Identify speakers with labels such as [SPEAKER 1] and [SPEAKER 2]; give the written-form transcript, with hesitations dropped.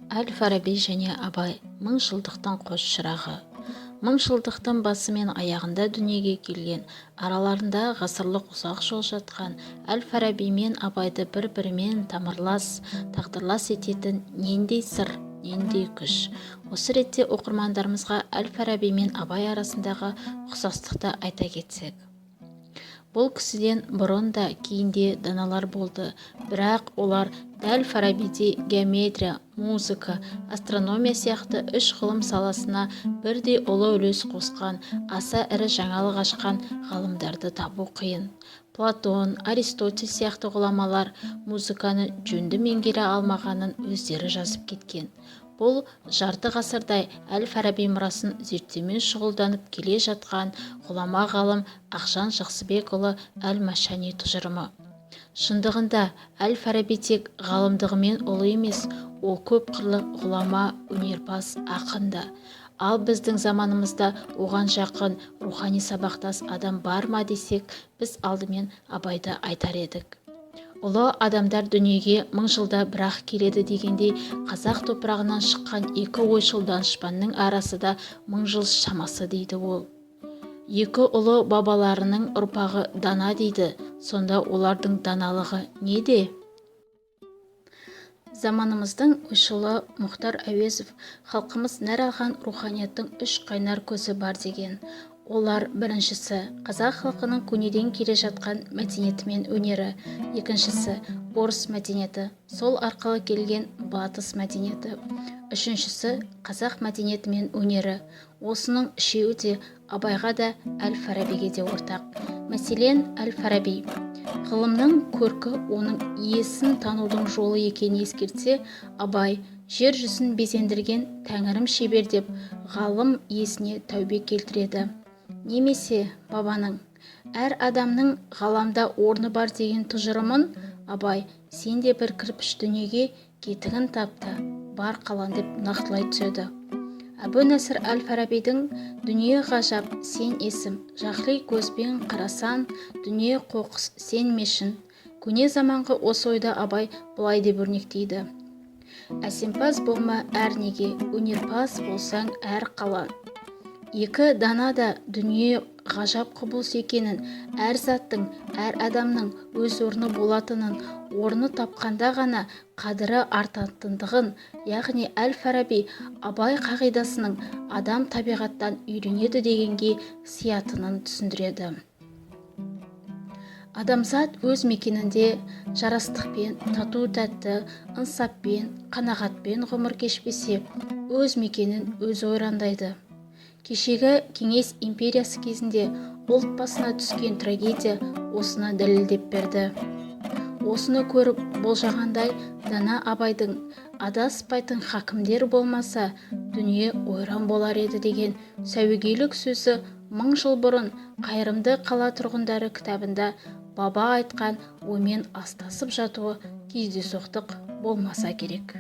[SPEAKER 1] Әл-Фараби және Абай мыңжылдықтың қос шырағы. Мыңжылдықтың басы мен аяғында дүниеге келген, араларында ғасырлық ұзақ жол жатқан Әл-Фараби мен Абайды бір-бірімен тамырлас, тағдырлас ететін нендей сыр, нендей күш. Осы ретте оқырмандарымызға Әл-Фараби мен Абай арасындағы ұқсастықты айта кетсек. Бұл кісіден бұрын да кейін де даналар болды, бірақ олар дәл Фарабидей геометрия, музыка, астрономия сияқты үш ғылым саласына бірдей ұлы үлес қосқан, аса ірі жаңалық ашқан ғалымдарды табу қиын. Платон, Аристотель сияқты ғұламалар музыканы жөнді меңгере алмағанын өздері жазып кеткен. Бұл жарты ғасырдай Әл-Фараби мұрасын зерттеумен шұғылданып келе жатқан ғұлама ғалым Ақжан Жақсыбекұлы Әл-Машани тұжырымы. Шындығында Әл-Фараби тек ғалымдығымен ұлы емес, ол көп қырлы ғұлама, өнерпаз, ақын да. Ал біздің заманымызда оған жақын рухани сабақтас адам бар ма десек, біз алдымен Абайды айтар едік. Ұлы адамдар дүниеге мың жылда бір-ақ келеді дегендей, қазақ топырағынан шыққан екі ойшыл данышпанның арасы да мың жыл шамасы дейді ол. Екі ұлы бабаларының ұрпағы дана дейді, сонда олардың даналығы неде? Заманымыздың ойшылы Мұхтар Әуезов халқымыз нәр алған руханияттың үш қайнар көзі бар деген. Олар біріншісі қазақ халқының көнеден келе жатқан мәдениеті мен өнері, екіншісі орыс мәдениеті, сол арқылы келген батыс мәдениеті, үшіншісі қазақ мәдениеті мен өнері. Осының үшеуі де Абайға да Әл-Фарабиге де ортақ. Мәселен, Әл-Фараби ғылымның көркі оның иесін танудың жолы екенін ескертсе, Абай жер жүзін безендірген тәңірім шебер деп ғалым иесіне тәубе келтіреді. Немесе бабаның әр адамның ғаламда орны бар деген тұжырымын Абай сен де бір кірпіш дүниеге кетігін тапты, бар қалан деп нақтылай түседі. Әбу-Насыр Әл-Фарабидің дүние ғажап, сен есім, жақли көзбен қарасан, дүние қоқыс, сен мешін. Көне заманғы осы ойда Абай бұлай деп өрнектейді. Әсемпаз болма әр неге, өнерпаз болсаң әр қалан. Екі дана да дүние ғажап құбылыс екенін, әр заттың, әр адамның өз орны болатынын, орны тапқанда ғана қадірі артатындығын, яғни Әл-Фараби Абай қағидасының адам табиғаттан үйренеді дегенге сиятынын түсіндіреді. Адамзат өз мекенінде жарастықпен, тату-тәтті, ынсаппен, қанағатпен ғұмыр кешпесе, өз мекенін өзі ойрандайды. Кешегі Кеңес империясы кезінде ұлт басына түскен трагедия осыны дәлелдеп берді. Осыны көріп болжағандай, дана Абайдың адаспайтын хакімдер болмаса, дүние ойран болар еді деген сәуегейлік сөзі мың жыл бұрын Қайырымды қала тұрғындары кітабында баба айтқан оймен астасып жатуы кездейсоқтық болмаса керек.